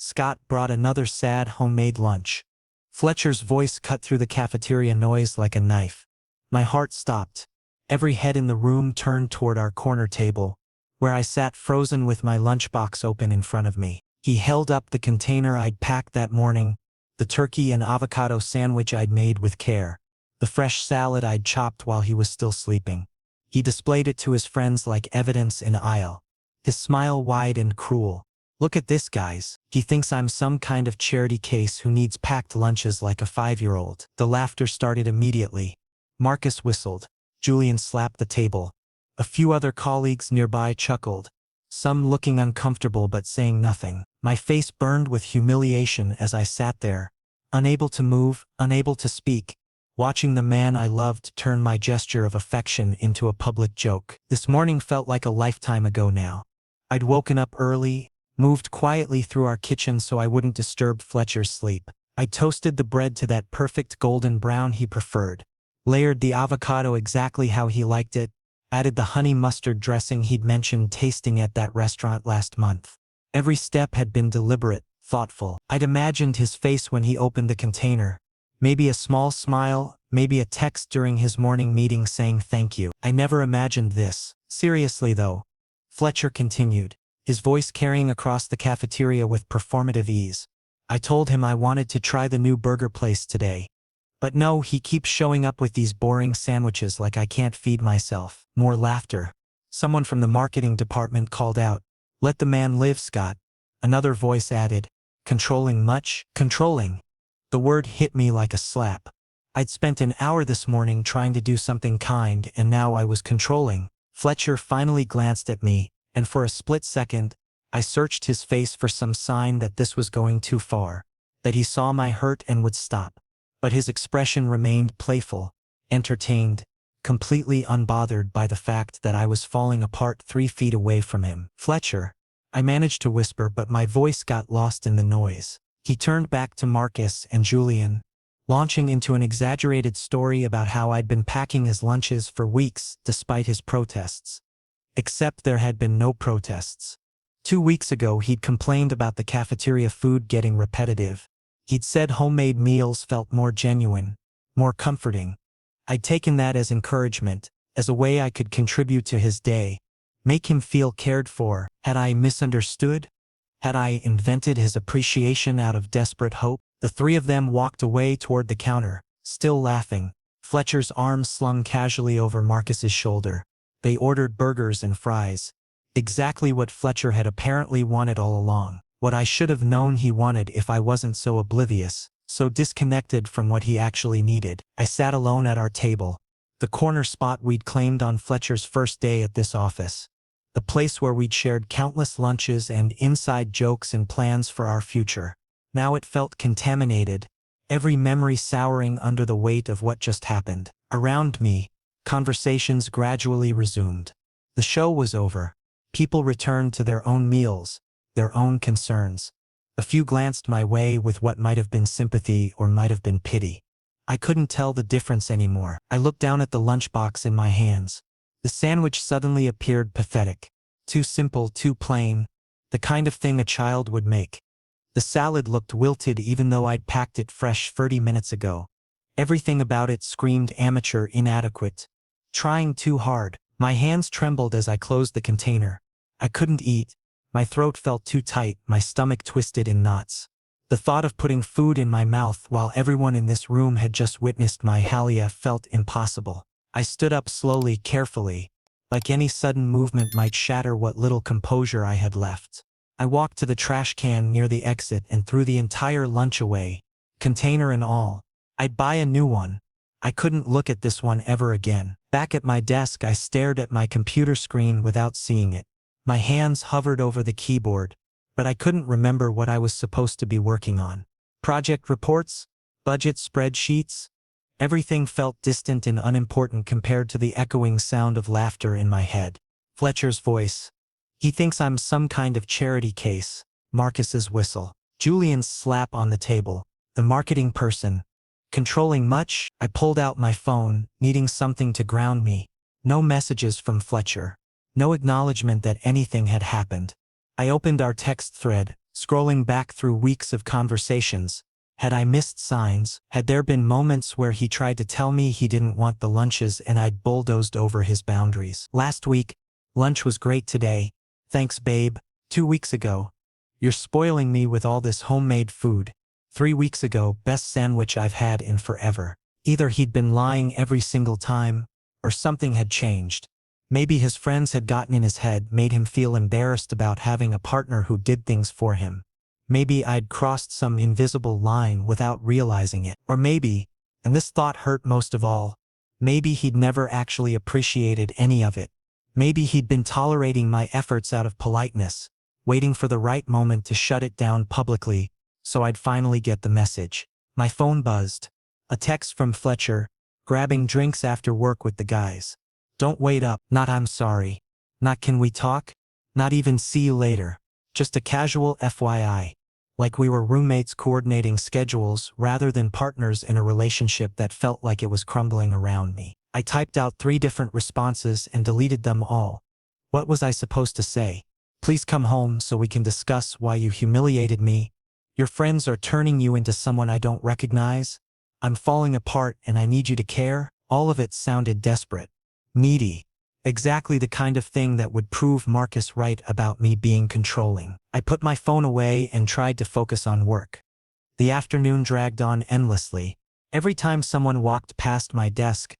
Scott brought another sad homemade lunch. Fletcher's voice cut through the cafeteria noise like a knife. My heart stopped. Every head in the room turned toward our corner table, where I sat frozen with my lunchbox open in front of me. He held up the container I'd packed that morning, the turkey and avocado sandwich I'd made with care, the fresh salad I'd chopped while he was still sleeping. He displayed it to his friends like evidence in aisle, his smile wide and cruel. "Look at this, guys. He thinks I'm some kind of charity case who needs packed lunches like a 5-year-old. The laughter started immediately. Marcus whistled. Julian slapped the table. A few other colleagues nearby chuckled, some looking uncomfortable but saying nothing. My face burned with humiliation as I sat there, unable to move, unable to speak, watching the man I loved turn my gesture of affection into a public joke. This morning felt like a lifetime ago now. I'd woken up early, moved quietly through our kitchen so I wouldn't disturb Fletcher's sleep. I toasted the bread to that perfect golden brown he preferred, layered the avocado exactly how he liked it, added the honey mustard dressing he'd mentioned tasting at that restaurant last month. Every step had been deliberate, thoughtful. I'd imagined his face when he opened the container. Maybe a small smile, maybe a text during his morning meeting saying thank you. I never imagined this. Seriously though, Fletcher continued, his voice carrying across the cafeteria with performative ease. I told him I wanted to try the new burger place today. But no, he keeps showing up with these boring sandwiches like I can't feed myself. More laughter. Someone from the marketing department called out, "Let the man live, Scott." Another voice added, "Controlling much?" Controlling. The word hit me like a slap. I'd spent an hour this morning trying to do something kind and now I was controlling. Fletcher finally glanced at me, and for a split second, I searched his face for some sign that this was going too far, that he saw my hurt and would stop. But his expression remained playful, entertained, completely unbothered by the fact that I was falling apart 3 feet away from him. "Fletcher," I managed to whisper, but my voice got lost in the noise. He turned back to Marcus and Julian, launching into an exaggerated story about how I'd been packing his lunches for weeks despite his protests. Except there had been no protests. 2 weeks ago he'd complained about the cafeteria food getting repetitive. He'd said homemade meals felt more genuine, more comforting. I'd taken that as encouragement, as a way I could contribute to his day, make him feel cared for. Had I misunderstood? Had I invented his appreciation out of desperate hope? The 3 of them walked away toward the counter, still laughing, Fletcher's arm slung casually over Marcus's shoulder. They ordered burgers and fries. Exactly what Fletcher had apparently wanted all along. What I should have known he wanted if I wasn't so oblivious, so disconnected from what he actually needed. I sat alone at our table, the corner spot we'd claimed on Fletcher's first day at this office. The place where we'd shared countless lunches and inside jokes and plans for our future. Now it felt contaminated, every memory souring under the weight of what just happened. Around me, conversations gradually resumed. The show was over. People returned to their own meals, their own concerns. A few glanced my way with what might have been sympathy or might have been pity. I couldn't tell the difference anymore. I looked down at the lunchbox in my hands. The sandwich suddenly appeared pathetic. Too simple, too plain. The kind of thing a child would make. The salad looked wilted even though I'd packed it fresh 30 minutes ago. Everything about it screamed amateur, inadequate. Trying too hard. My hands trembled as I closed the container. I couldn't eat. My throat felt too tight, my stomach twisted in knots. The thought of putting food in my mouth while everyone in this room had just witnessed my halia felt impossible. I stood up slowly, carefully, like any sudden movement might shatter what little composure I had left. I walked to the trash can near the exit and threw the entire lunch away, container and all. I'd buy a new one. I couldn't look at this one ever again. Back at my desk, I stared at my computer screen without seeing it. My hands hovered over the keyboard, but I couldn't remember what I was supposed to be working on. Project reports? Budget spreadsheets? Everything felt distant and unimportant compared to the echoing sound of laughter in my head. Fletcher's voice. "He thinks I'm some kind of charity case." Marcus's whistle. Julian's slap on the table. The marketing person. Controlling much? I pulled out my phone, needing something to ground me. No messages from Fletcher. No acknowledgement that anything had happened. I opened our text thread, Scrolling back through weeks of conversations, had I missed signs? Had there been moments where he tried to tell me he didn't want the lunches and I'd bulldozed over his boundaries? Last week, lunch was great today. Thanks, babe. 2 weeks ago, you're spoiling me with all this homemade food. 3 weeks ago, best sandwich I've had in forever. Either he'd been lying every single time, or something had changed. Maybe his friends had gotten in his head, made him feel embarrassed about having a partner who did things for him. Maybe I'd crossed some invisible line without realizing it. Or maybe, and this thought hurt most of all, maybe he'd never actually appreciated any of it. Maybe he'd been tolerating my efforts out of politeness, waiting for the right moment to shut it down publicly, so I'd finally get the message. My phone buzzed. A text from Fletcher, grabbing drinks after work with the guys. Don't wait up. Not I'm sorry. Not can we talk? Not even see you later. Just a casual FYI. Like we were roommates coordinating schedules rather than partners in a relationship that felt like it was crumbling around me. I typed out 3 different responses and deleted them all. What was I supposed to say? Please come home so we can discuss why you humiliated me. Your friends are turning you into someone I don't recognize. I'm falling apart and I need you to care. All of it sounded desperate. Needy. Exactly the kind of thing that would prove Marcus right about me being controlling. I put my phone away and tried to focus on work. The afternoon dragged on endlessly. Every time someone walked past my desk,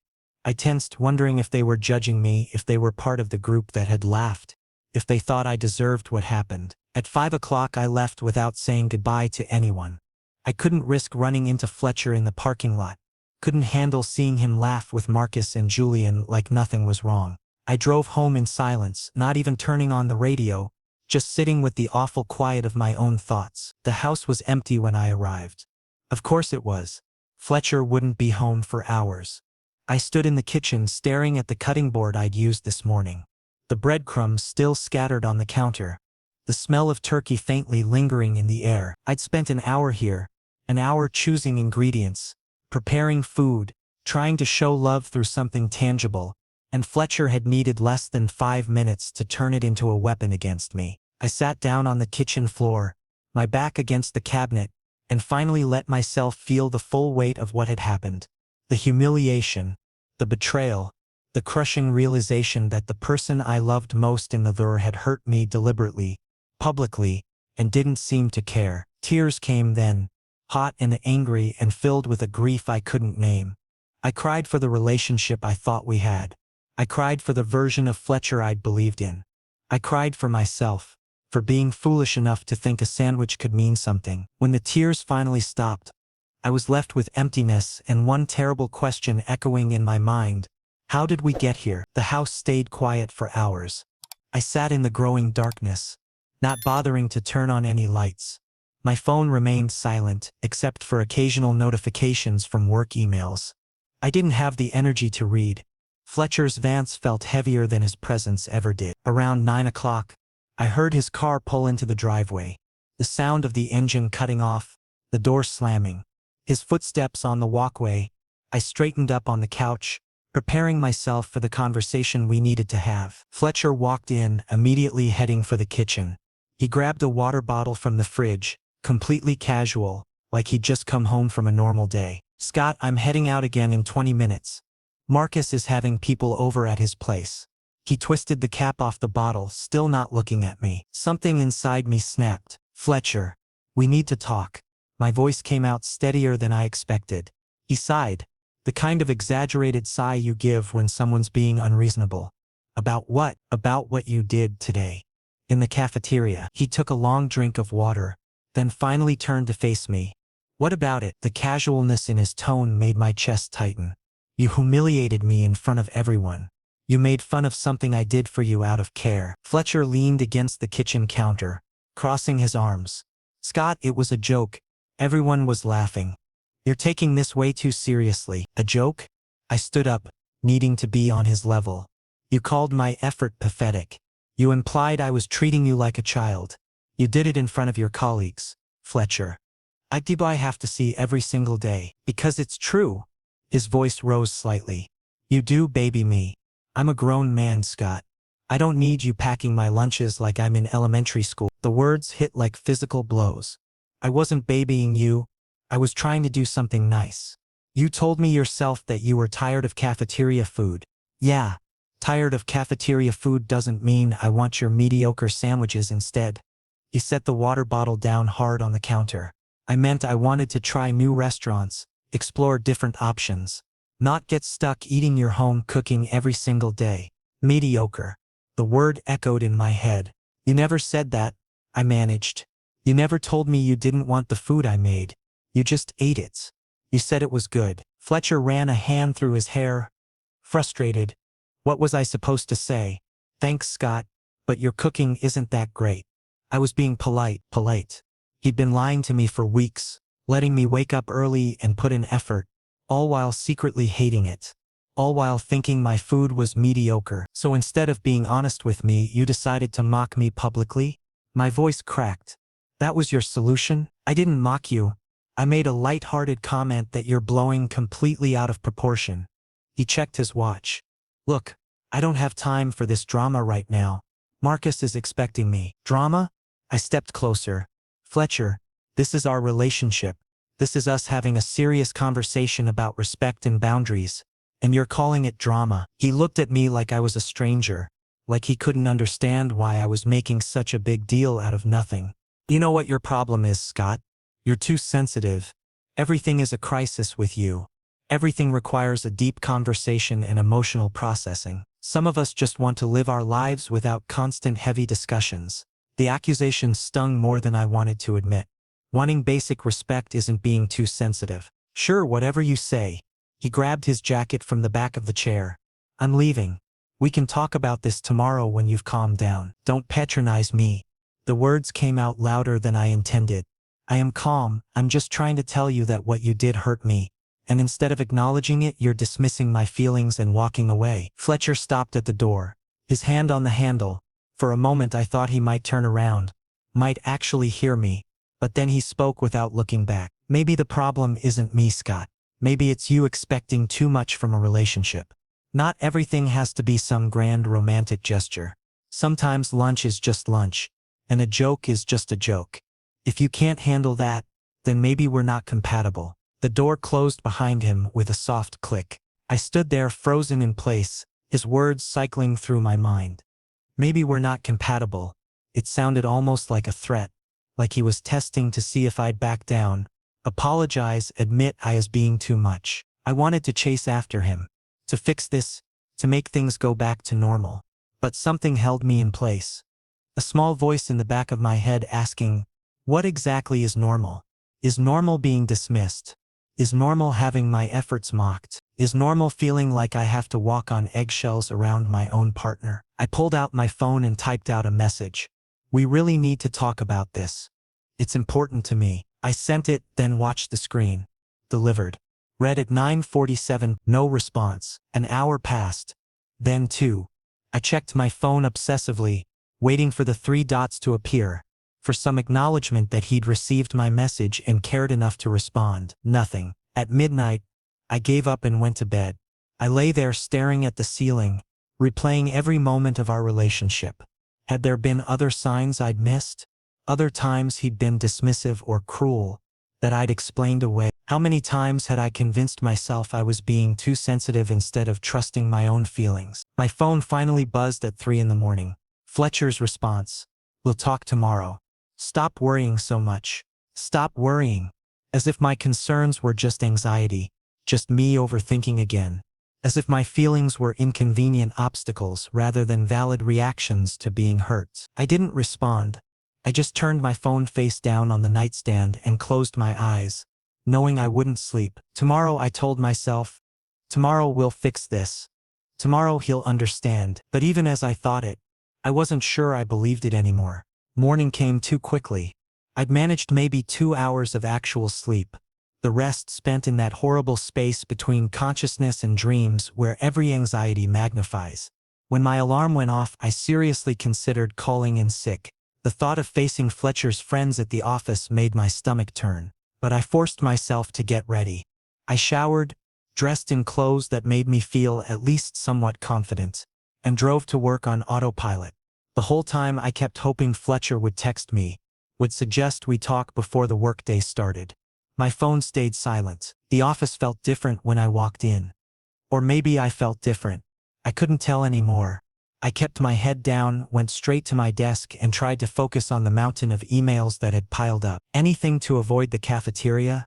I tensed, wondering if they were judging me, if they were part of the group that had laughed, if they thought I deserved what happened. At 5 o'clock I left without saying goodbye to anyone. I couldn't risk running into Fletcher in the parking lot. Couldn't handle seeing him laugh with Marcus and Julian like nothing was wrong. I drove home in silence, not even turning on the radio, just sitting with the awful quiet of my own thoughts. The house was empty when I arrived. Of course it was. Fletcher wouldn't be home for hours. I stood in the kitchen staring at the cutting board I'd used this morning. The breadcrumbs still scattered on the counter. The smell of turkey faintly lingering in the air. I'd spent an hour here, an hour choosing ingredients, preparing food, trying to show love through something tangible, and Fletcher had needed less than 5 minutes to turn it into a weapon against me. I sat down on the kitchen floor, my back against the cabinet, and finally let myself feel the full weight of what had happened. The humiliation, the betrayal, the crushing realization that the person I loved most in the world had hurt me deliberately, publicly, and didn't seem to care. Tears came then, hot and angry and filled with a grief I couldn't name. I cried for the relationship I thought we had. I cried for the version of Fletcher I'd believed in. I cried for myself, for being foolish enough to think a sandwich could mean something. When the tears finally stopped, I was left with emptiness and one terrible question echoing in my mind. How did we get here? The house stayed quiet for hours. I sat in the growing darkness, not bothering to turn on any lights. My phone remained silent, except for occasional notifications from work emails. I didn't have the energy to read. Fletcher's Vance felt heavier than his presence ever did. Around 9 o'clock, I heard his car pull into the driveway. The sound of the engine cutting off, the door slamming. His footsteps on the walkway. I straightened up on the couch, preparing myself for the conversation we needed to have. Fletcher walked in, immediately heading for the kitchen. He grabbed a water bottle from the fridge, completely casual, like he'd just come home from a normal day. Scott, I'm heading out again in 20 minutes. Marcus is having people over at his place. He twisted the cap off the bottle, still not looking at me. Something inside me snapped. Fletcher, we need to talk. My voice came out steadier than I expected. He sighed, the kind of exaggerated sigh you give when someone's being unreasonable. About what? About what you did today. In the cafeteria. He took a long drink of water, then finally turned to face me. What about it? The casualness in his tone made my chest tighten. You humiliated me in front of everyone. You made fun of something I did for you out of care. Fletcher leaned against the kitchen counter, crossing his arms. Scott, it was a joke. Everyone was laughing. You're taking this way too seriously. A joke? I stood up, needing to be on his level. You called my effort pathetic. You implied I was treating you like a child. You did it in front of your colleagues. Fletcher. I have to see every single day. Because it's true. His voice rose slightly. You do baby me. I'm a grown man, Scott. I don't need you packing my lunches like I'm in elementary school. The words hit like physical blows. I wasn't babying you. I was trying to do something nice. You told me yourself that you were tired of cafeteria food. Yeah, tired of cafeteria food doesn't mean I want your mediocre sandwiches instead. He set the water bottle down hard on the counter. I meant I wanted to try new restaurants, explore different options, not get stuck eating your home cooking every single day. Mediocre. The word echoed in my head. You never said that, I managed. You never told me you didn't want the food I made. You just ate it. You said it was good. Fletcher ran a hand through his hair. Frustrated. What was I supposed to say? Thanks, Scott, but your cooking isn't that great. I was being polite. He'd been lying to me for weeks, letting me wake up early and put in effort, all while secretly hating it. All while thinking my food was mediocre. So instead of being honest with me, you decided to mock me publicly? My voice cracked. That was your solution? I didn't mock you. I made a light-hearted comment that you're blowing completely out of proportion. He checked his watch. Look, I don't have time for this drama right now. Marcus is expecting me. Drama? I stepped closer. Fletcher, this is our relationship. This is us having a serious conversation about respect and boundaries. And you're calling it drama. He looked at me like I was a stranger, like he couldn't understand why I was making such a big deal out of nothing. You know what your problem is, Scott? You're too sensitive. Everything is a crisis with you. Everything requires a deep conversation and emotional processing. Some of us just want to live our lives without constant heavy discussions. The accusation stung more than I wanted to admit. Wanting basic respect isn't being too sensitive. Sure, whatever you say. He grabbed his jacket from the back of the chair. I'm leaving. We can talk about this tomorrow when you've calmed down. Don't patronize me. The words came out louder than I intended. I am calm. I'm just trying to tell you that what you did hurt me. And instead of acknowledging it, you're dismissing my feelings and walking away. Fletcher stopped at the door, his hand on the handle. For a moment I thought he might turn around, might actually hear me. But then he spoke without looking back. Maybe the problem isn't me, Scott. Maybe it's you expecting too much from a relationship. Not everything has to be some grand romantic gesture. Sometimes lunch is just lunch, and a joke is just a joke. If you can't handle that, then maybe we're not compatible. The door closed behind him with a soft click. I stood there frozen in place, his words cycling through my mind. Maybe we're not compatible. It sounded almost like a threat, like he was testing to see if I'd back down. Apologize, admit I was being too much. I wanted to chase after him, to fix this, to make things go back to normal. But something held me in place. A small voice in the back of my head asking, what exactly is normal? Is normal being dismissed? Is normal having my efforts mocked? Is normal feeling like I have to walk on eggshells around my own partner? I pulled out my phone and typed out a message. We really need to talk about this. It's important to me. I sent it, then watched the screen. Delivered. Read at 9:47, no response. An hour passed. Then 2. I checked my phone obsessively, waiting for the 3 dots to appear, for some acknowledgement that he'd received my message and cared enough to respond. Nothing. At midnight, I gave up and went to bed. I lay there staring at the ceiling, replaying every moment of our relationship. Had there been other signs I'd missed? Other times he'd been dismissive or cruel, that I'd explained away? How many times had I convinced myself I was being too sensitive instead of trusting my own feelings? My phone finally buzzed at 3 in the morning. Fletcher's response. We'll talk tomorrow. Stop worrying so much. Stop worrying. As if my concerns were just anxiety, just me overthinking again. As if my feelings were inconvenient obstacles rather than valid reactions to being hurt. I didn't respond. I just turned my phone face down on the nightstand and closed my eyes, knowing I wouldn't sleep. Tomorrow, I told myself. Tomorrow we'll fix this. Tomorrow he'll understand. But even as I thought it, I wasn't sure I believed it anymore. Morning came too quickly. I'd managed maybe 2 hours of actual sleep, the rest spent in that horrible space between consciousness and dreams where every anxiety magnifies. When my alarm went off, I seriously considered calling in sick. The thought of facing Fletcher's friends at the office made my stomach turn, but I forced myself to get ready. I showered, dressed in clothes that made me feel at least somewhat confident, and drove to work on autopilot. The whole time I kept hoping Fletcher would text me, would suggest we talk before the workday started. My phone stayed silent. The office felt different when I walked in. Or maybe I felt different. I couldn't tell anymore. I kept my head down, went straight to my desk and tried to focus on the mountain of emails that had piled up. Anything to avoid the cafeteria,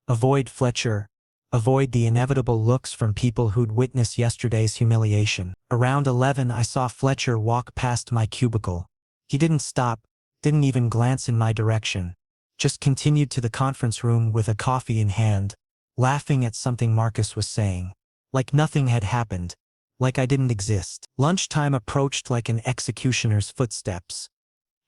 avoid Fletcher, avoid the inevitable looks from people who'd witnessed yesterday's humiliation. Around 11 I saw Fletcher walk past my cubicle. He didn't stop, didn't even glance in my direction. Just continued to the conference room with a coffee in hand, laughing at something Marcus was saying. Like nothing had happened. Like I didn't exist. Lunchtime approached like an executioner's footsteps.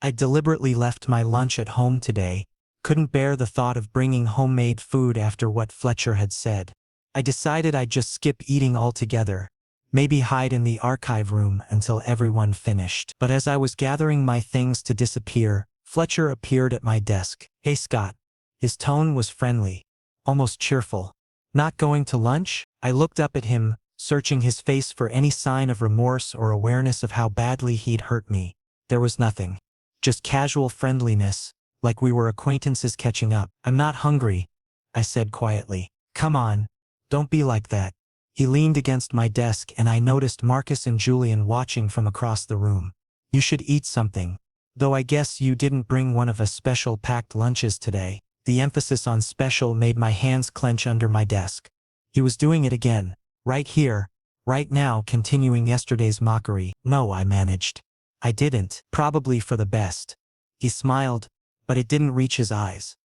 I deliberately left my lunch at home today. Couldn't bear the thought of bringing homemade food after what Fletcher had said. I decided I'd just skip eating altogether. Maybe hide in the archive room until everyone finished. But as I was gathering my things to disappear, Fletcher appeared at my desk. "Hey Scott." His tone was friendly, almost cheerful. "Not going to lunch?" I looked up at him, searching his face for any sign of remorse or awareness of how badly he'd hurt me. There was nothing. Just casual friendliness, like we were acquaintances catching up. "I'm not hungry," I said quietly. "Come on, don't be like that." He leaned against my desk and I noticed Marcus and Julian watching from across the room. "You should eat something. Though I guess you didn't bring one of us special packed lunches today." The emphasis on special made my hands clench under my desk. He was doing it again. Right here, right now, continuing yesterday's mockery. "No," I managed. "I didn't. Probably for the best." He smiled, but it didn't reach his eyes.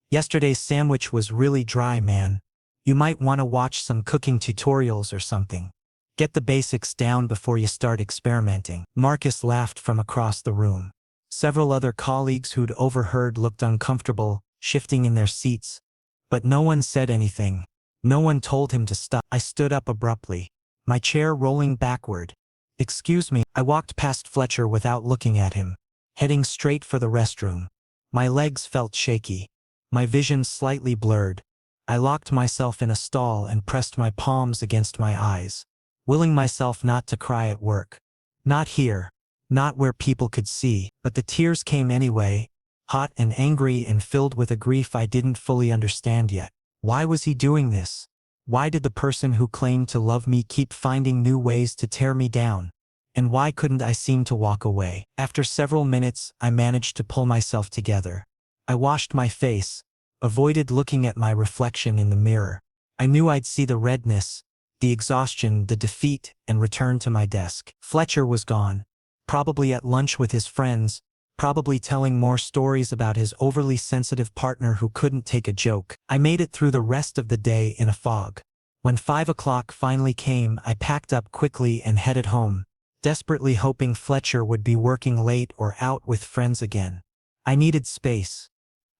"Yesterday's sandwich was really dry, man. You might want to watch some cooking tutorials or something. Get the basics down before you start experimenting." Marcus laughed from across the room. Several other colleagues who'd overheard looked uncomfortable, shifting in their seats. But no one said anything. No one told him to stop. I stood up abruptly, my chair rolling backward. "Excuse me." I walked past Fletcher without looking at him, heading straight for the restroom. My legs felt shaky, my vision slightly blurred. I locked myself in a stall and pressed my palms against my eyes, willing myself not to cry at work. Not here, not where people could see. But the tears came anyway, hot and angry and filled with a grief I didn't fully understand yet. Why was he doing this? Why did the person who claimed to love me keep finding new ways to tear me down? And why couldn't I seem to walk away? After several minutes, I managed to pull myself together. I washed my face, avoided looking at my reflection in the mirror. I knew I'd see the redness, the exhaustion, the defeat, and returned to my desk. Fletcher was gone, probably at lunch with his friends, probably telling more stories about his overly sensitive partner who couldn't take a joke. I made it through the rest of the day in a fog. When 5 o'clock finally came, I packed up quickly and headed home, desperately hoping Fletcher would be working late or out with friends again. I needed space.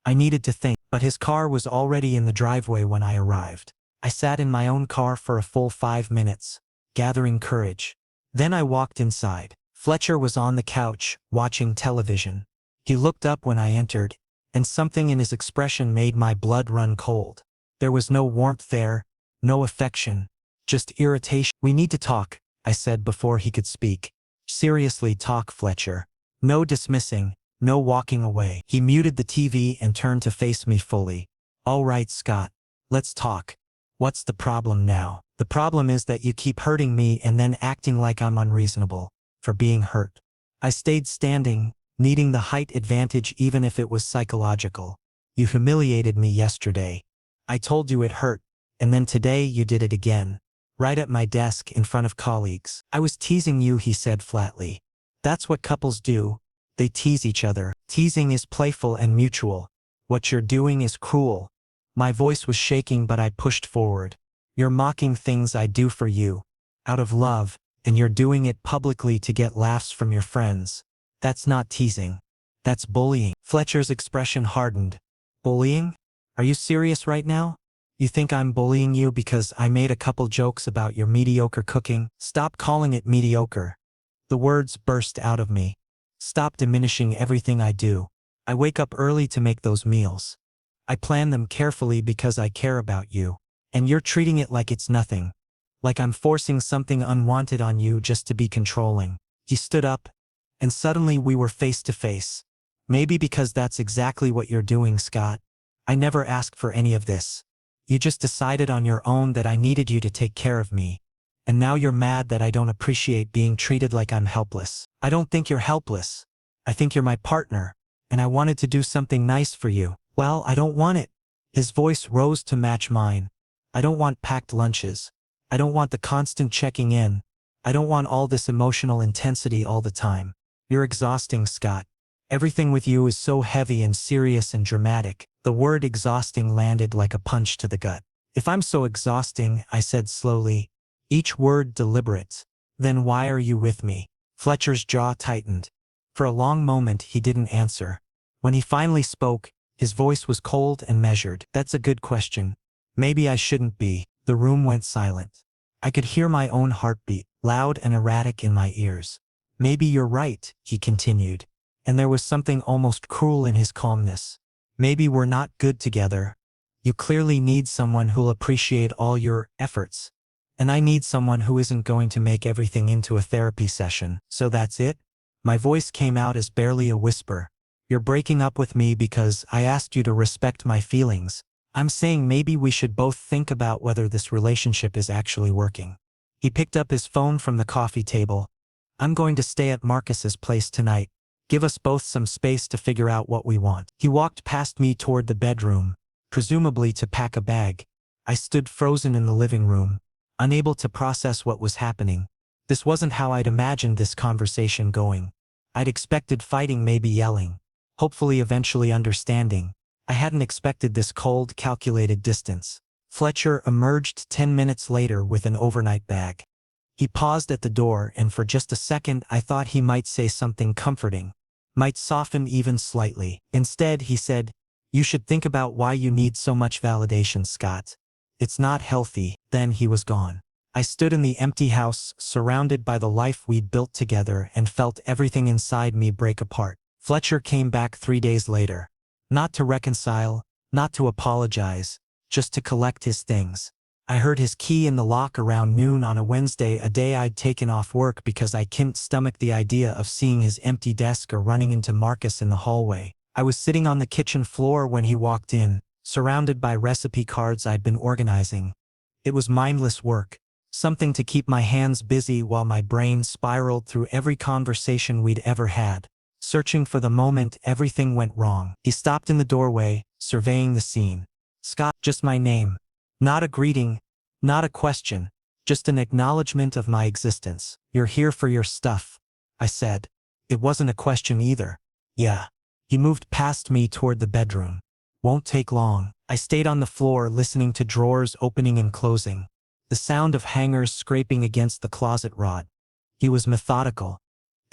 I needed to think, but his car was already in the driveway when I arrived. I sat in my own car for a full 5 minutes, gathering courage. Then I walked inside. Fletcher was on the couch, watching television. He looked up when I entered, and something in his expression made my blood run cold. There was no warmth there, no affection, just irritation. "We need to talk," I said before he could speak. "Seriously talk, Fletcher. No dismissing, no walking away." He muted the TV and turned to face me fully. "All right, Scott. Let's talk. What's the problem now?" "The problem is that you keep hurting me and then acting like I'm unreasonable for being hurt." I stayed standing, needing the height advantage even if it was psychological. "You humiliated me yesterday. I told you it hurt, and then today you did it again. Right at my desk in front of colleagues." "I was teasing you," he said flatly. "That's what couples do. They tease each other. Teasing is playful and mutual. What you're doing is cruel." My voice was shaking but I pushed forward. "You're mocking things I do for you, out of love, and you're doing it publicly to get laughs from your friends. That's not teasing. That's bullying." Fletcher's expression hardened. "Bullying? Are you serious right now? You think I'm bullying you because I made a couple jokes about your mediocre cooking? Stop calling it mediocre." The words burst out of me. "Stop diminishing everything I do. I wake up early to make those meals. I plan them carefully because I care about you. And you're treating it like it's nothing. Like I'm forcing something unwanted on you just to be controlling." He stood up, And suddenly we were face to face. Maybe because that's exactly what you're doing, Scott. I never asked for any of this. You just decided on your own that I needed you to take care of me. And now you're mad that I don't appreciate being treated like I'm helpless. I don't think you're helpless. I think you're my partner. And I wanted to do something nice for you. Well, I don't want it. His voice rose to match mine. I don't want packed lunches. I don't want the constant checking in. I don't want all this emotional intensity all the time. You're exhausting, Scott. Everything with you is so heavy and serious and dramatic. The word exhausting landed like a punch to the gut. If I'm so exhausting, I said slowly, each word deliberate, then why are you with me? Fletcher's jaw tightened. For a long moment he didn't answer. When he finally spoke, his voice was cold and measured. That's a good question. Maybe I shouldn't be. The room went silent. I could hear my own heartbeat, loud and erratic in my ears. Maybe you're right, he continued. And there was something almost cruel in his calmness. Maybe we're not good together. You clearly need someone who'll appreciate all your efforts. And I need someone who isn't going to make everything into a therapy session. So that's it? My voice came out as barely a whisper. You're breaking up with me because I asked you to respect my feelings. I'm saying maybe we should both think about whether this relationship is actually working. He picked up his phone from the coffee table. I'm going to stay at Marcus's place tonight. Give us both some space to figure out what we want. He walked past me toward the bedroom, presumably to pack a bag. I stood frozen in the living room, unable to process what was happening. This wasn't how I'd imagined this conversation going. I'd expected fighting, maybe yelling, hopefully eventually understanding. I hadn't expected this cold, calculated distance. Fletcher emerged 10 minutes later with an overnight bag. He paused at the door, and for just a second I thought he might say something comforting, might soften even slightly. Instead, he said, "You should think about why you need so much validation, Scott. It's not healthy." Then he was gone. I stood in the empty house, surrounded by the life we'd built together, and felt everything inside me break apart. Fletcher came back 3 days later. Not to reconcile, not to apologize, just to collect his things. I heard his key in the lock around noon on a Wednesday, a day I'd taken off work because I couldn't stomach the idea of seeing his empty desk or running into Marcus in the hallway. I was sitting on the kitchen floor when he walked in, surrounded by recipe cards I'd been organizing. It was mindless work, something to keep my hands busy while my brain spiraled through every conversation we'd ever had, searching for the moment everything went wrong. He stopped in the doorway, surveying the scene. Scott, just my name. Not a greeting, not a question, just an acknowledgement of my existence. You're here for your stuff, I said. It wasn't a question either. Yeah. He moved past me toward the bedroom. Won't take long. I stayed on the floor listening to drawers opening and closing, the sound of hangers scraping against the closet rod. He was methodical,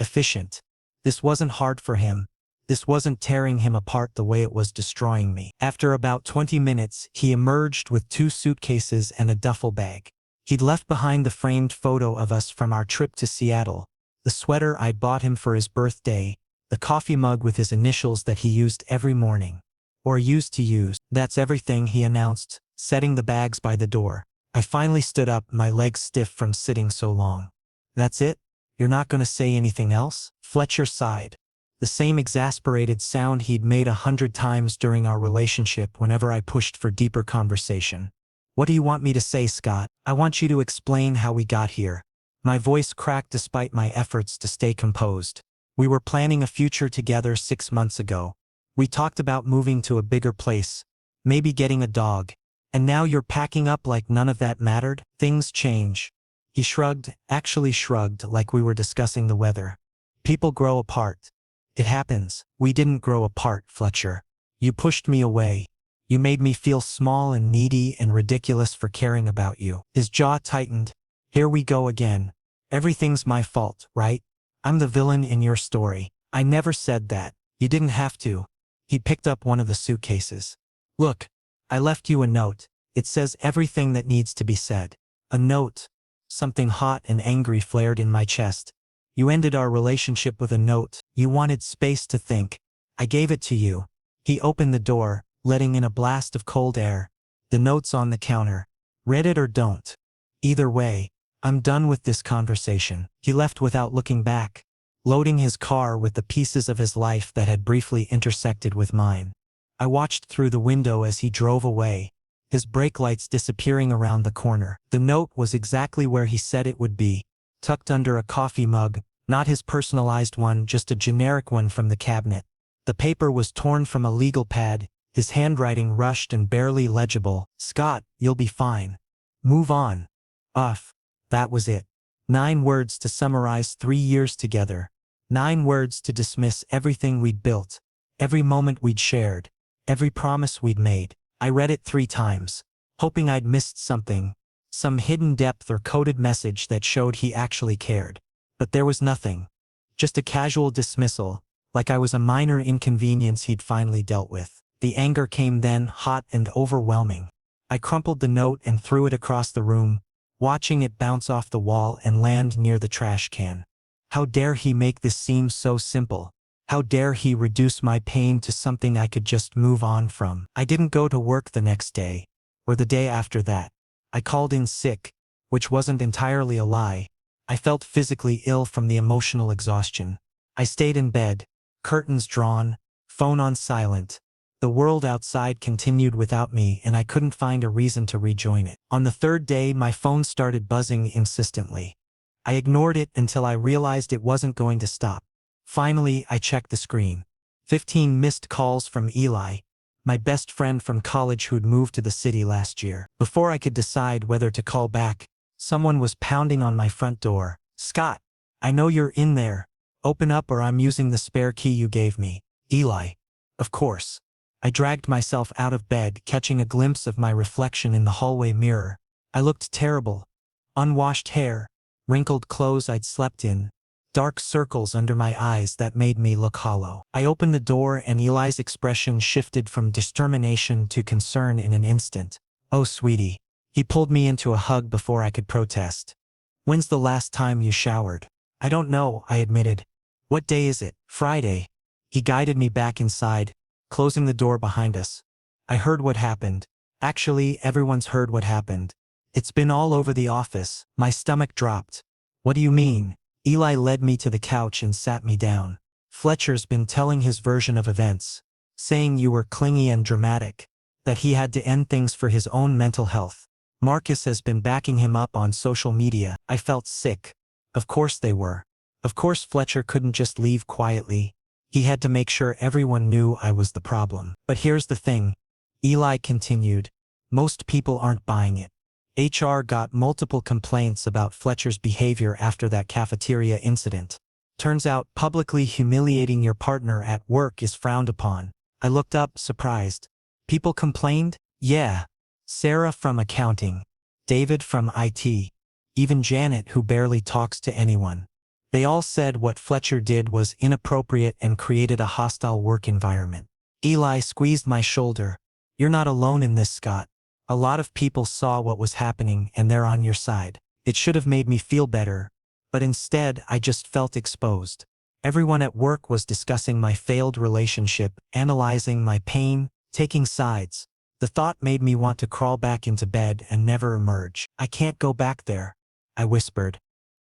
efficient. This wasn't hard for him. This wasn't tearing him apart the way it was destroying me. After about 20 minutes, he emerged with 2 suitcases and a duffel bag. He'd left behind the framed photo of us from our trip to Seattle, the sweater I'd bought him for his birthday, the coffee mug with his initials that he used every morning. Or used to use. That's everything, he announced, setting the bags by the door. I finally stood up, my legs stiff from sitting so long. That's it? You're not going to say anything else? Fletcher sighed. The same exasperated sound he'd made 100 times during our relationship whenever I pushed for deeper conversation. What do you want me to say, Scott? I want you to explain how we got here. My voice cracked despite my efforts to stay composed. We were planning a future together 6 months ago. We talked about moving to a bigger place, maybe getting a dog. And now you're packing up like none of that mattered? Things change. He shrugged, actually shrugged, like we were discussing the weather. People grow apart. It happens. We didn't grow apart, Fletcher. You pushed me away. You made me feel small and needy and ridiculous for caring about you. His jaw tightened. Here we go again. Everything's my fault, right? I'm the villain in your story. I never said that. You didn't have to. He picked up one of the suitcases. Look, I left you a note. It says everything that needs to be said. A note. Something hot and angry flared in my chest. You ended our relationship with a note. You wanted space to think. I gave it to you. He opened the door, letting in a blast of cold air. The note's on the counter. Read it or don't. Either way, I'm done with this conversation. He left without looking back. loading his car with the pieces of his life that had briefly intersected with mine. I watched through the window as he drove away, his brake lights disappearing around the corner. The note was exactly where he said it would be, tucked under a coffee mug, not his personalized one, just a generic one from the cabinet. The paper was torn from a legal pad, his handwriting rushed and barely legible. "Scott, you'll be fine. Move on." Uff. That was it. 9 words to summarize 3 years together. 9 words to dismiss everything we'd built, every moment we'd shared, every promise we'd made. I read it 3 times, hoping I'd missed something, some hidden depth or coded message that showed he actually cared. But there was nothing. Just a casual dismissal, like I was a minor inconvenience he'd finally dealt with. The anger came then, hot and overwhelming. I crumpled the note and threw it across the room, watching it bounce off the wall and land near the trash can. How dare he make this seem so simple? How dare he reduce my pain to something I could just move on from? I didn't go to work the next day, or the day after that. I called in sick, which wasn't entirely a lie. I felt physically ill from the emotional exhaustion. I stayed in bed, curtains drawn, phone on silent. The world outside continued without me, and I couldn't find a reason to rejoin it. On the 3rd day, my phone started buzzing insistently. I ignored it until I realized it wasn't going to stop. Finally, I checked the screen. 15 missed calls from Eli, my best friend from college who'd moved to the city last year. Before I could decide whether to call back, someone was pounding on my front door. "Scott, I know you're in there. Open up or I'm using the spare key you gave me." Eli. Of course. I dragged myself out of bed, catching a glimpse of my reflection in the hallway mirror. I looked terrible. Unwashed hair, wrinkled clothes I'd slept in, dark circles under my eyes that made me look hollow. I opened the door and Eli's expression shifted from determination to concern in an instant. "Oh, sweetie." He pulled me into a hug before I could protest. "When's the last time you showered?" "I don't know," I admitted. "What day is it?" "Friday." He guided me back inside, closing the door behind us. I heard what happened. Actually, everyone's heard what happened. It's been all over the office. My stomach dropped. "What do you mean?" Eli led me to the couch and sat me down. "Fletcher's been telling his version of events, saying you were clingy and dramatic, that he had to end things for his own mental health. Marcus has been backing him up on social media." I felt sick. Of course they were. Of course Fletcher couldn't just leave quietly. He had to make sure everyone knew I was the problem. "But here's the thing," Eli continued. "Most people aren't buying it. HR got multiple complaints about Fletcher's behavior after that cafeteria incident. Turns out publicly humiliating your partner at work is frowned upon." I looked up, surprised. "People complained?" "Yeah. Sarah from accounting, David from IT, even Janet who barely talks to anyone. They all said what Fletcher did was inappropriate and created a hostile work environment." Eli squeezed my shoulder. "You're not alone in this, Scott. A lot of people saw what was happening and they're on your side." It should have made me feel better, but instead I just felt exposed. Everyone at work was discussing my failed relationship, analyzing my pain, taking sides. The thought made me want to crawl back into bed and never emerge. "I can't go back there," I whispered.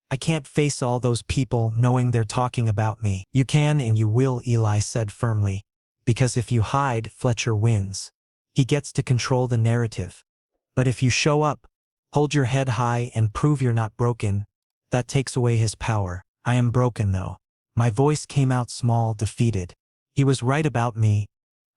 "I can't face all those people knowing they're talking about me." "You can and you will," Eli said firmly. "Because if you hide, Fletcher wins. He gets to control the narrative. But if you show up, hold your head high and prove you're not broken, that takes away his power." "I am broken though." My voice came out small, defeated. He was right about me.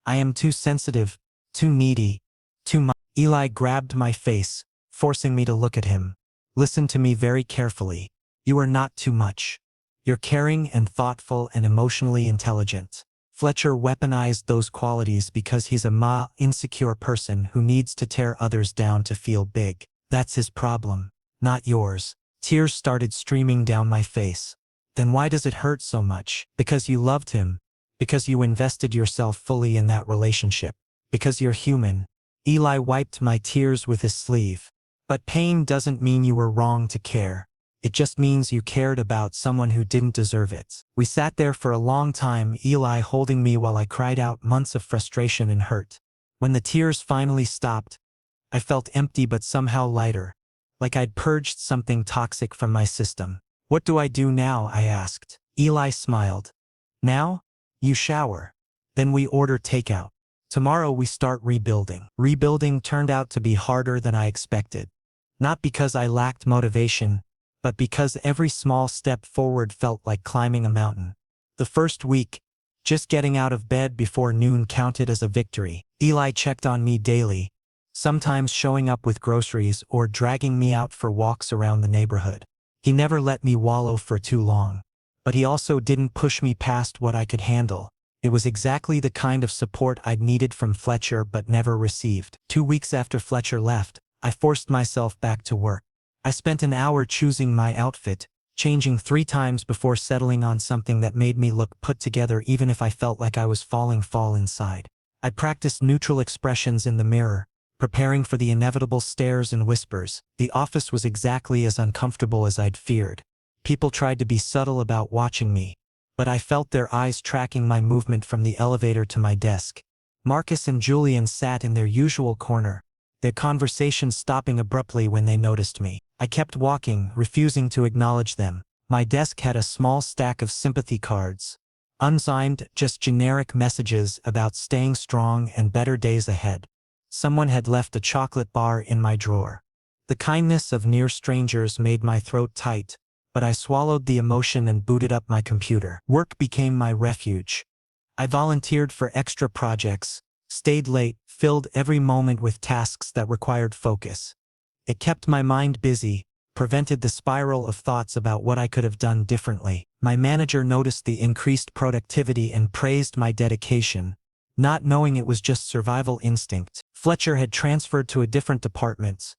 I am too sensitive, too needy, too much. Eli grabbed my face, forcing me to look at him. "Listen to me very carefully. You are not too much. You're caring and thoughtful and emotionally intelligent. Fletcher weaponized those qualities because he's a insecure person who needs to tear others down to feel big. That's his problem, not yours." Tears started streaming down my face. "Then why does it hurt so much?" "Because you loved him. Because you invested yourself fully in that relationship. Because you're human." Eli wiped my tears with his sleeve. "But pain doesn't mean you were wrong to care. It just means you cared about someone who didn't deserve it." We sat there for a long time, Eli holding me while I cried out months of frustration and hurt. When the tears finally stopped, I felt empty but somehow lighter, like I'd purged something toxic from my system. "What do I do now?" I asked. Eli smiled. Now? You shower. Then we order takeout. Tomorrow we start rebuilding. Rebuilding turned out to be harder than I expected. Not because I lacked motivation, but because every small step forward felt like climbing a mountain. The first week, just getting out of bed before noon counted as a victory. Eli checked on me daily, sometimes showing up with groceries or dragging me out for walks around the neighborhood. He never let me wallow for too long. But he also didn't push me past what I could handle. It was exactly the kind of support I'd needed from Fletcher but never received. 2 weeks after Fletcher left, I forced myself back to work. I spent an hour choosing my outfit, changing 3 times before settling on something that made me look put together even if I felt like I was falling inside. I practiced neutral expressions in the mirror, preparing for the inevitable stares and whispers. The office was exactly as uncomfortable as I'd feared. People tried to be subtle about watching me, but I felt their eyes tracking my movement from the elevator to my desk. Marcus and Julian sat in their usual corner, their conversation stopping abruptly when they noticed me. I kept walking, refusing to acknowledge them. My desk had a small stack of sympathy cards. Unsigned, just generic messages about staying strong and better days ahead. Someone had left a chocolate bar in my drawer. The kindness of near strangers made my throat tight, but I swallowed the emotion and booted up my computer. Work became my refuge. I volunteered for extra projects, stayed late, filled every moment with tasks that required focus. It kept my mind busy, prevented the spiral of thoughts about what I could have done differently. My manager noticed the increased productivity and praised my dedication, not knowing it was just survival instinct. Fletcher had transferred to a different department,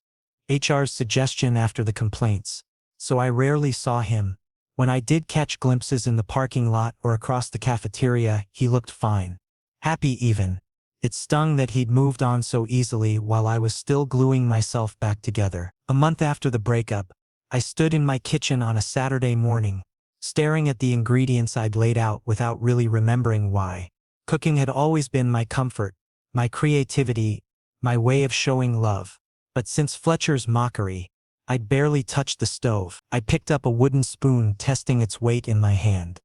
HR's suggestion after the complaints, so I rarely saw him. When I did catch glimpses in the parking lot or across the cafeteria, he looked fine. Happy even. It stung that he'd moved on so easily while I was still gluing myself back together. A month after the breakup, I stood in my kitchen on a Saturday morning, staring at the ingredients I'd laid out without really remembering why. Cooking had always been my comfort, my creativity, my way of showing love. But since Fletcher's mockery, I'd barely touched the stove. I picked up a wooden spoon, testing its weight in my hand.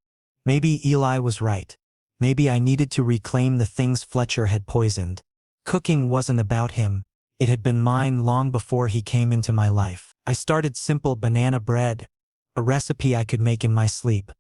Maybe Eli was right. Maybe I needed to reclaim the things Fletcher had poisoned. Cooking wasn't about him. It had been mine long before he came into my life. I started simple banana bread, a recipe I could make in my sleep.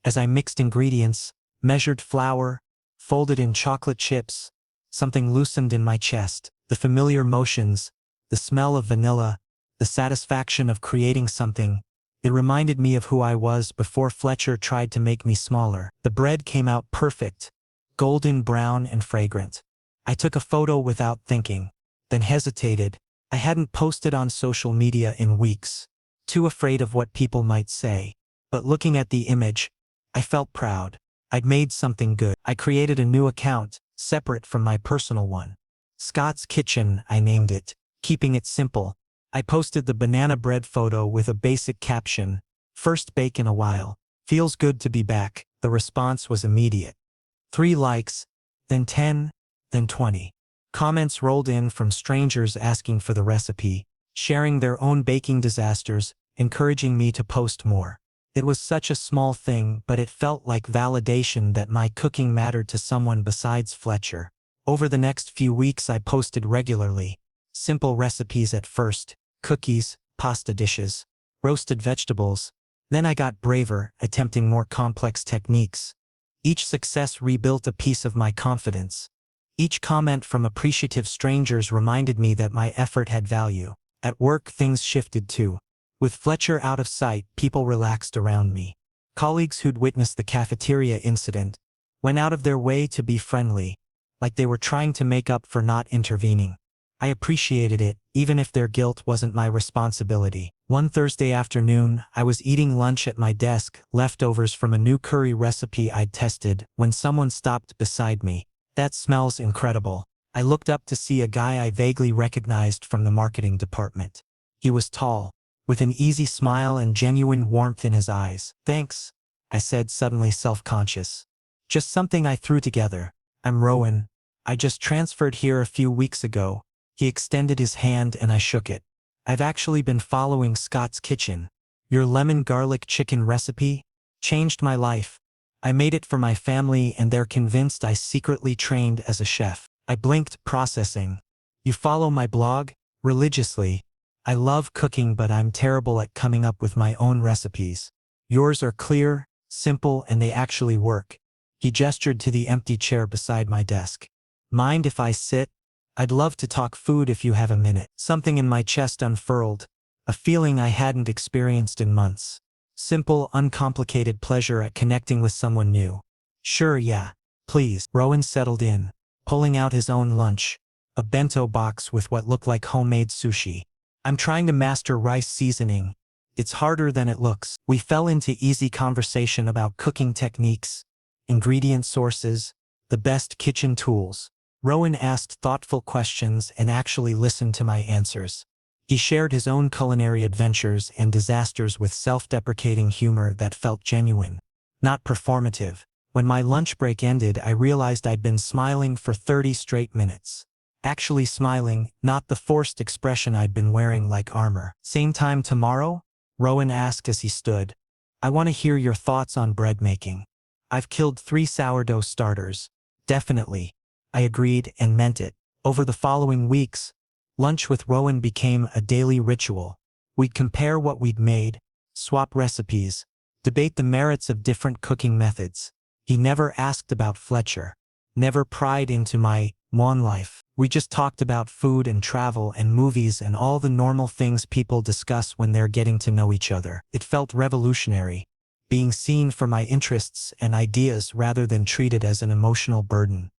As I mixed ingredients, measured flour, folded in chocolate chips, something loosened in my chest. The familiar motions, the smell of vanilla, the satisfaction of creating something. It reminded me of who I was before Fletcher tried to make me smaller. The bread came out perfect, golden brown and fragrant. I took a photo without thinking, then hesitated. I hadn't posted on social media in weeks, too afraid of what people might say. But looking at the image, I felt proud. I'd made something good. I created a new account, separate from my personal one. Scott's Kitchen, I named it, keeping it simple. I posted the banana bread photo with a basic caption, "First bake in a while. Feels good to be back." The response was immediate. 3 likes, then 10, then 20. Comments rolled in from strangers asking for the recipe, sharing their own baking disasters, encouraging me to post more. It was such a small thing, but it felt like validation that my cooking mattered to someone besides Fletcher. Over the next few weeks I posted regularly. Simple recipes at first, cookies, pasta dishes, roasted vegetables. Then I got braver, attempting more complex techniques. Each success rebuilt a piece of my confidence. Each comment from appreciative strangers reminded me that my effort had value. At work things shifted too. With Fletcher out of sight, people relaxed around me. Colleagues who'd witnessed the cafeteria incident went out of their way to be friendly, like they were trying to make up for not intervening. I appreciated it, even if their guilt wasn't my responsibility. One Thursday afternoon, I was eating lunch at my desk, leftovers from a new curry recipe I'd tested, when someone stopped beside me. "That smells incredible." I looked up to see a guy I vaguely recognized from the marketing department. He was tall, with an easy smile and genuine warmth in his eyes. "Thanks," I said, suddenly self-conscious. "Just something I threw together. I'm Rowan. I just transferred here a few weeks ago." He extended his hand and I shook it. "I've actually been following Scott's Kitchen. Your lemon garlic chicken recipe? Changed my life. I made it for my family and they're convinced I secretly trained as a chef. I blinked, processing. You follow my blog? Religiously. I love cooking but I'm terrible at coming up with my own recipes. Yours are clear, simple, and they actually work. He gestured to the empty chair beside my desk. Mind if I sit? I'd love to talk food if you have a minute. Something in my chest unfurled. A feeling I hadn't experienced in months. Simple, uncomplicated pleasure at connecting with someone new. Sure, yeah. Please. Rowan settled in, pulling out his own lunch. A bento box with what looked like homemade sushi. I'm trying to master rice seasoning. It's harder than it looks. We fell into easy conversation about cooking techniques, ingredient sources, the best kitchen tools. Rowan asked thoughtful questions and actually listened to my answers. He shared his own culinary adventures and disasters with self-deprecating humor that felt genuine, not performative. When my lunch break ended, I realized I'd been smiling for 30 straight minutes. Actually smiling, not the forced expression I'd been wearing like armor. Same time tomorrow? Rowan asked as he stood. I want to hear your thoughts on bread making. I've killed 3 sourdough starters. Definitely. I agreed and meant it. Over the following weeks, lunch with Rowan became a daily ritual. We'd compare what we'd made, swap recipes, debate the merits of different cooking methods. He never asked about Fletcher, never pried into my life. We just talked about food and travel and movies and all the normal things people discuss when they're getting to know each other. It felt revolutionary, being seen for my interests and ideas rather than treated as an emotional burden.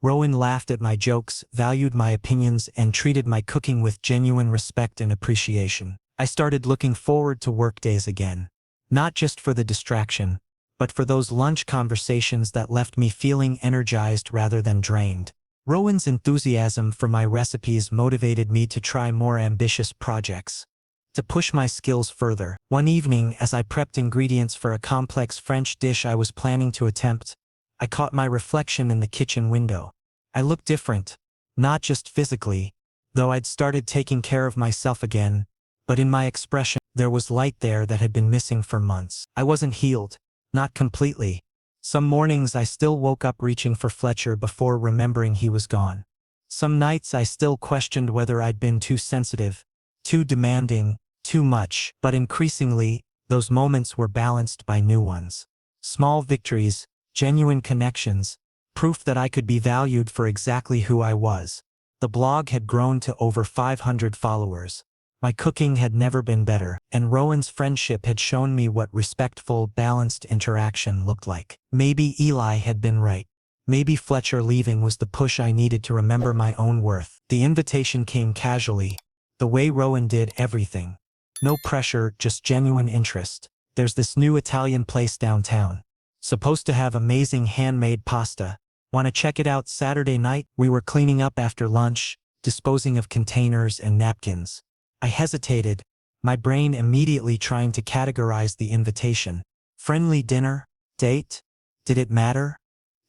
Rowan laughed at my jokes, valued my opinions, and treated my cooking with genuine respect and appreciation. I started looking forward to work days again. Not just for the distraction, but for those lunch conversations that left me feeling energized rather than drained. Rowan's enthusiasm for my recipes motivated me to try more ambitious projects, to push my skills further. One evening, as I prepped ingredients for a complex French dish I was planning to attempt, I caught my reflection in the kitchen window. I looked different, not just physically, though I'd started taking care of myself again, but in my expression, there was light there that had been missing for months. I wasn't healed, not completely. Some mornings I still woke up reaching for Fletcher before remembering he was gone. Some nights I still questioned whether I'd been too sensitive, too demanding, too much, but increasingly, those moments were balanced by new ones. Small victories, genuine connections, proof that I could be valued for exactly who I was. The blog had grown to over 500 followers. My cooking had never been better, and Rowan's friendship had shown me what respectful, balanced interaction looked like. Maybe Eli had been right. Maybe Fletcher leaving was the push I needed to remember my own worth. The invitation came casually, the way Rowan did everything. No pressure, just genuine interest. There's this new Italian place downtown. Supposed to have amazing handmade pasta. Want to check it out Saturday night? We were cleaning up after lunch, disposing of containers and napkins. I hesitated, my brain immediately trying to categorize the invitation. Friendly dinner? Date? Did it matter?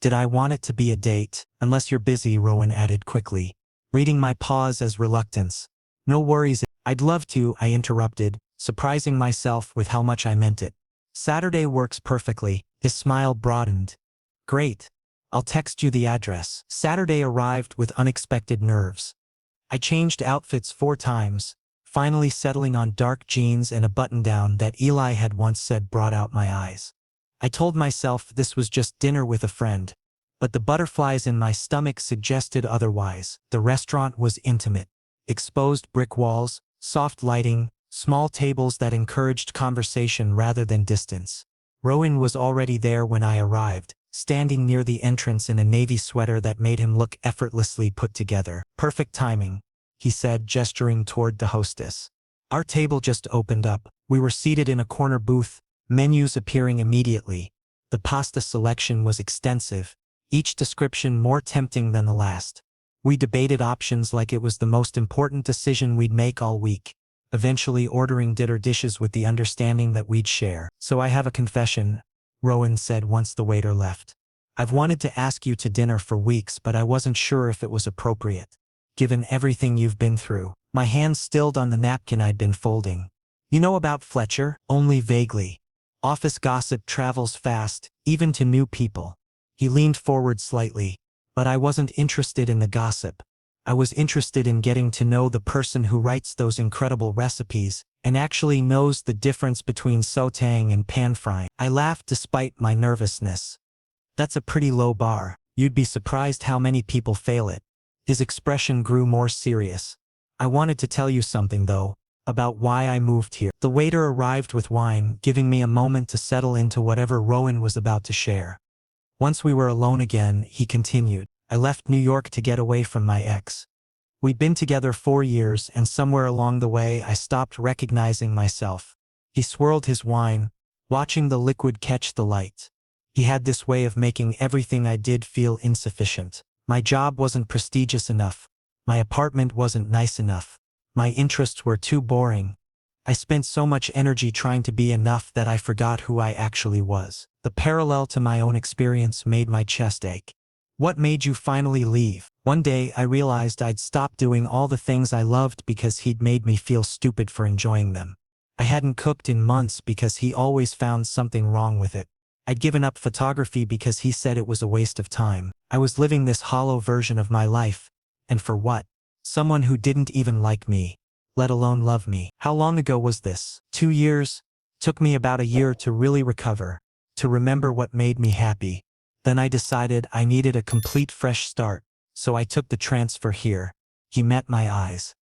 Did I want it to be a date? Unless you're busy, Rowan added quickly, reading my pause as reluctance. No worries. I'd love to, I interrupted, surprising myself with how much I meant it. Saturday works perfectly. His smile broadened. Great. I'll text you the address. Saturday arrived with unexpected nerves. I changed outfits 4 times, finally settling on dark jeans and a button-down that Eli had once said brought out my eyes. I told myself this was just dinner with a friend, but the butterflies in my stomach suggested otherwise. The restaurant was intimate. Exposed brick walls, soft lighting, small tables that encouraged conversation rather than distance. Rowan was already there when I arrived, standing near the entrance in a navy sweater that made him look effortlessly put together. Perfect timing, he said, gesturing toward the hostess. Our table just opened up. We were seated in a corner booth, menus appearing immediately. The pasta selection was extensive, each description more tempting than the last. We debated options like it was the most important decision we'd make all week, eventually ordering dinner dishes with the understanding that we'd share. So I have a confession, Rowan said once the waiter left. I've wanted to ask you to dinner for weeks, but I wasn't sure if it was appropriate, given everything you've been through. My hands stilled on the napkin I'd been folding. You know about Fletcher? Only vaguely. Office gossip travels fast, even to new people. He leaned forward slightly, but I wasn't interested in the gossip. I was interested in getting to know the person who writes those incredible recipes and actually knows the difference between sautéing and pan-frying. I laughed despite my nervousness. That's a pretty low bar. You'd be surprised how many people fail it. His expression grew more serious. I wanted to tell you something, though, about why I moved here. The waiter arrived with wine, giving me a moment to settle into whatever Rowan was about to share. Once we were alone again, he continued. I left New York to get away from my ex. We'd been together 4 years, and somewhere along the way I stopped recognizing myself. He swirled his wine, watching the liquid catch the light. He had this way of making everything I did feel insufficient. My job wasn't prestigious enough. My apartment wasn't nice enough. My interests were too boring. I spent so much energy trying to be enough that I forgot who I actually was. The parallel to my own experience made my chest ache. What made you finally leave? One day I realized I'd stopped doing all the things I loved because he'd made me feel stupid for enjoying them. I hadn't cooked in months because he always found something wrong with it. I'd given up photography because he said it was a waste of time. I was living this hollow version of my life. And for what? Someone who didn't even like me, let alone love me. How long ago was this? 2 years? Took me about a year to really recover, to remember what made me happy. Then I decided I needed a complete fresh start, so I took the transfer here. He met my eyes.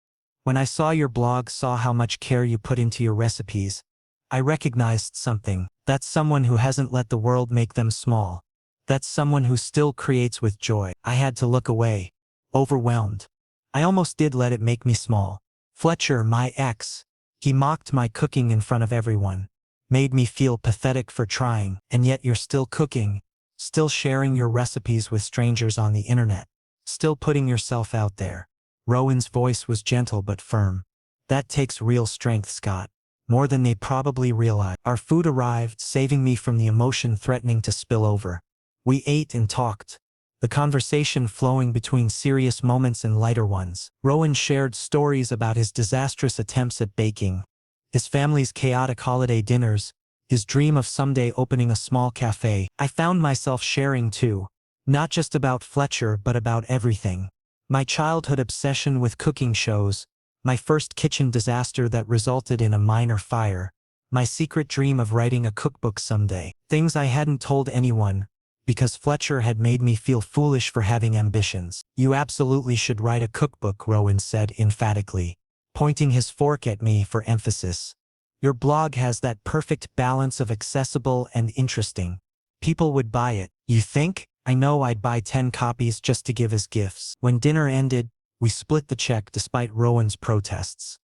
When I saw your blog, saw how much care you put into your recipes, I recognized something. That's someone who hasn't let the world make them small. That's someone who still creates with joy. I had to look away, overwhelmed. I almost did let it make me small. Fletcher, my ex, he mocked my cooking in front of everyone, made me feel pathetic for trying, and yet you're still cooking, still sharing your recipes with strangers on the internet, still putting yourself out there. Rowan's voice was gentle but firm. That takes real strength, Scott. More than they probably realize. Our food arrived, saving me from the emotion threatening to spill over. We ate and talked, the conversation flowing between serious moments and lighter ones. Rowan shared stories about his disastrous attempts at baking, his family's chaotic holiday dinners, his dream of someday opening a small cafe. I found myself sharing too, not just about Fletcher but about everything. My childhood obsession with cooking shows, my first kitchen disaster that resulted in a minor fire, my secret dream of writing a cookbook someday. Things I hadn't told anyone, because Fletcher had made me feel foolish for having ambitions. You absolutely should write a cookbook, Rowan said emphatically, pointing his fork at me for emphasis. Your blog has that perfect balance of accessible and interesting. People would buy it. You think? I know I'd buy 10 copies just to give as gifts. When dinner ended, we split the check despite Rowan's protests.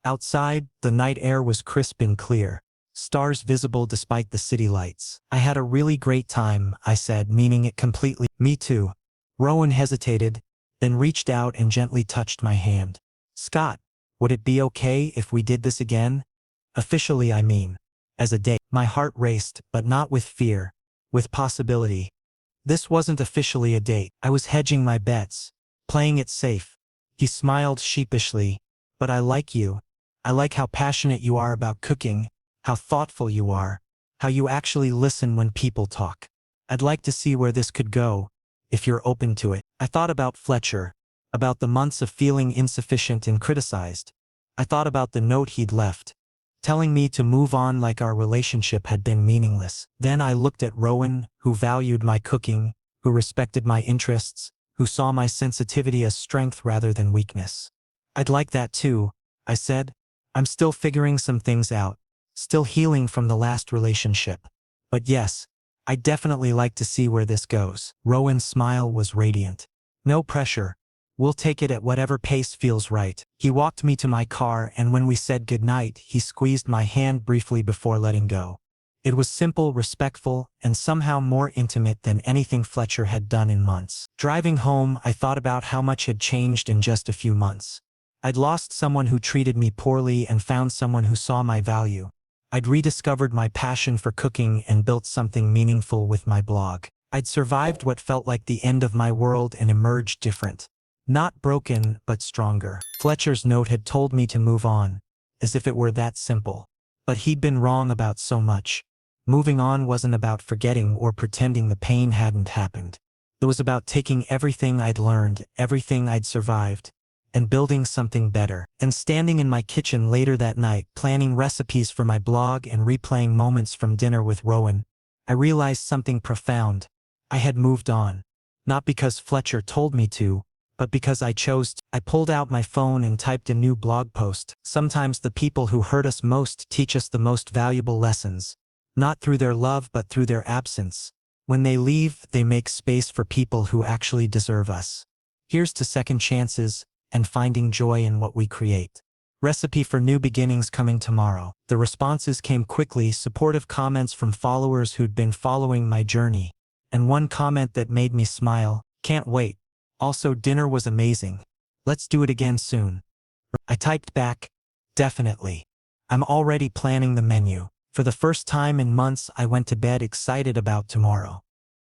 Outside, the night air was crisp and clear, stars visible despite the city lights. I had a really great time, I said, meaning it completely. Me too. Rowan hesitated, then reached out and gently touched my hand. Scott, would it be okay if we did this again? Officially, I mean. As a date. My heart raced, but not with fear, with possibility. This wasn't officially a date. I was hedging my bets, playing it safe. He smiled sheepishly. But I like you. I like how passionate you are about cooking, how thoughtful you are, how you actually listen when people talk. I'd like to see where this could go, if you're open to it. I thought about Fletcher, about the months of feeling insufficient and criticized. I thought about the note he'd left, telling me to move on like our relationship had been meaningless. Then I looked at Rowan, who valued my cooking, who respected my interests, who saw my sensitivity as strength rather than weakness. I'd like that too, I said. I'm still figuring some things out, still healing from the last relationship. But yes, I'd definitely like to see where this goes. Rowan's smile was radiant. No pressure. We'll take it at whatever pace feels right. He walked me to my car, and when we said goodnight, he squeezed my hand briefly before letting go. It was simple, respectful, and somehow more intimate than anything Fletcher had done in months. Driving home, I thought about how much had changed in just a few months. I'd lost someone who treated me poorly and found someone who saw my value. I'd rediscovered my passion for cooking and built something meaningful with my blog. I'd survived what felt like the end of my world and emerged different. Not broken, but stronger. Fletcher's note had told me to move on, as if it were that simple. But he'd been wrong about so much. Moving on wasn't about forgetting or pretending the pain hadn't happened. It was about taking everything I'd learned, everything I'd survived, and building something better. And standing in my kitchen later that night, planning recipes for my blog and replaying moments from dinner with Rowan, I realized something profound. I had moved on. Not because Fletcher told me to, but because I chose to. I pulled out my phone and typed a new blog post. Sometimes the people who hurt us most teach us the most valuable lessons. Not through their love but through their absence. When they leave, they make space for people who actually deserve us. Here's to second chances and finding joy in what we create. Recipe for new beginnings coming tomorrow. The responses came quickly, supportive comments from followers who'd been following my journey. And one comment that made me smile, can't wait. Also, dinner was amazing. Let's do it again soon. I typed back, definitely. I'm already planning the menu. For the first time in months, I went to bed excited about tomorrow.